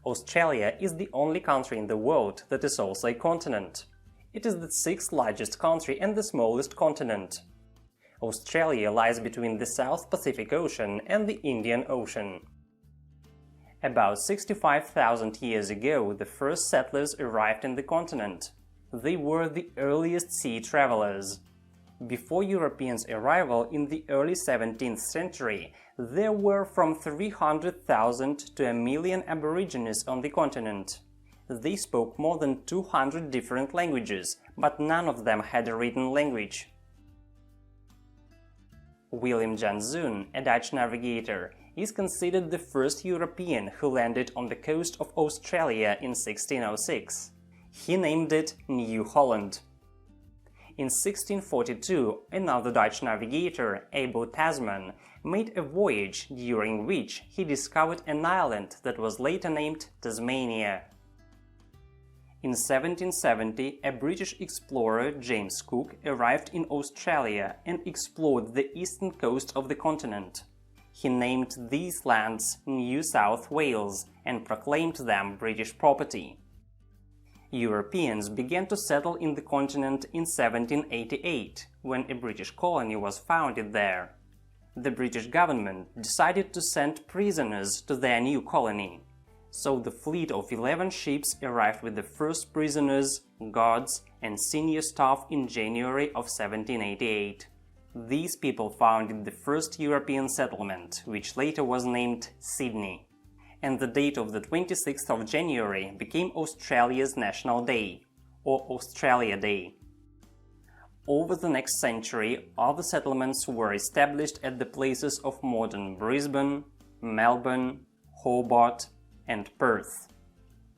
Australia is the only country in the world that is also a continent. It is the sixth largest country and the smallest continent. Australia lies between the South Pacific Ocean and the Indian Ocean. About 65,000 years ago, the first settlers arrived in the continent. They were the earliest sea travelers. Before Europeans' arrival in the early 17th century, there were from 300,000 to 1 million Aborigines on the continent. They spoke more than 200 different languages, but none of them had a written language. William Janszoon, a Dutch navigator, is considered the first European who landed on the coast of Australia in 1606. He named it New Holland. In 1642, another Dutch navigator, Abel Tasman, made a voyage during which he discovered an island that was later named Tasmania. In 1770, a British explorer, James Cook, arrived in Australia and explored the eastern coast of the continent. He named these lands New South Wales and proclaimed them British property. Europeans began to settle in the continent in 1788, when a British colony was founded there. The British government decided to send prisoners to their new colony. So the fleet of 11 ships arrived with the first prisoners, guards, and senior staff in January of 1788. These people founded the first European settlement, which later was named Sydney. And the date of the 26th of January became Australia's National Day, or Australia Day. Over the next century, other settlements were established at the places of modern Brisbane, Melbourne, Hobart, and Perth.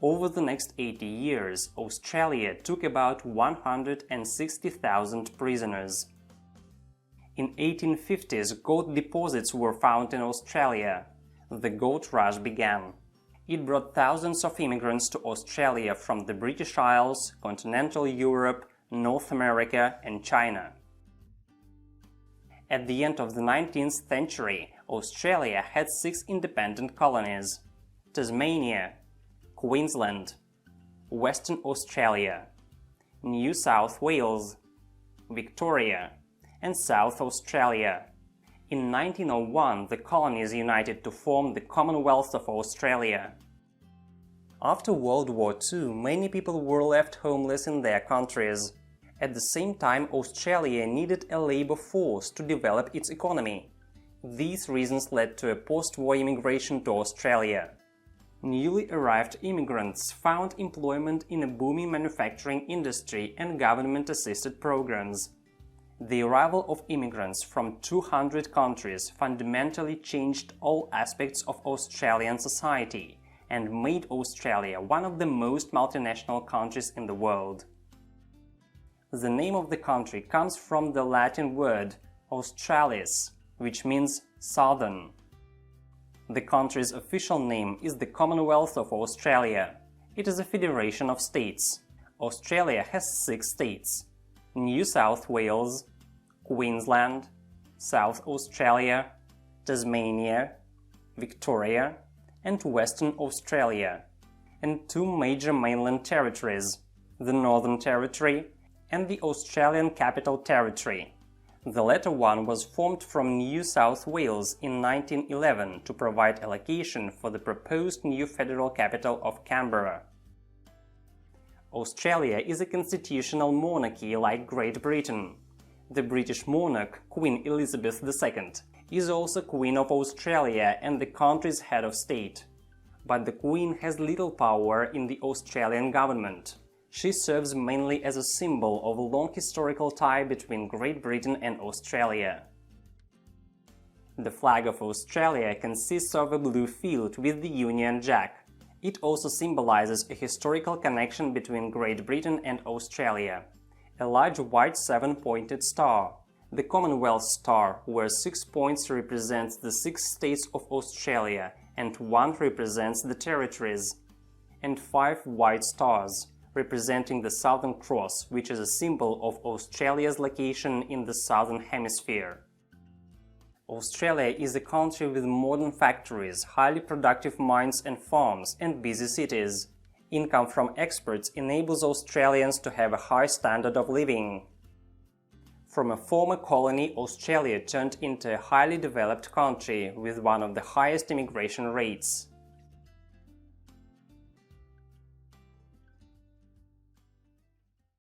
Over the next 80 years, Australia took about 160,000 prisoners. In 1850s, gold deposits were found in Australia. The gold rush began. It brought thousands of immigrants to Australia from the British Isles, continental Europe, North America, and China. At the end of the 19th century, Australia had 6 independent colonies: Tasmania, Queensland, Western Australia, New South Wales, Victoria, and South Australia. In 1901, the colonies united to form the Commonwealth of Australia. After World War II, many people were left homeless in their countries. At the same time, Australia needed a labor force to develop its economy. These reasons led to a post-war immigration to Australia. Newly arrived immigrants found employment in a booming manufacturing industry and government-assisted programs. The arrival of immigrants from 200 countries fundamentally changed all aspects of Australian society and made Australia one of the most multinational countries in the world. The name of the country comes from the Latin word Australis, which means southern. The country's official name is the Commonwealth of Australia. It is a federation of states. Australia has 6 states: New South Wales, Queensland, South Australia, Tasmania, Victoria, and Western Australia, and 2 major mainland territories, the Northern Territory and the Australian Capital Territory. The latter one was formed from New South Wales in 1911 to provide allocation for the proposed new federal capital of Canberra. Australia is a constitutional monarchy like Great Britain. The British monarch, Queen Elizabeth II, is also Queen of Australia and the country's head of state. But the Queen has little power in the Australian government. She serves mainly as a symbol of a long historical tie between Great Britain and Australia. The flag of Australia consists of a blue field with the Union Jack. It also symbolizes a historical connection between Great Britain and Australia. A large white 7-pointed star. The Commonwealth star, where 6 points represents the 6 states of Australia and 1 represents the territories. And 5 white stars, representing the Southern Cross, which is a symbol of Australia's location in the Southern Hemisphere. Australia is a country with modern factories, highly productive mines and farms, and busy cities. Income from exports enables Australians to have a high standard of living. From a former colony, Australia turned into a highly developed country with one of the highest immigration rates.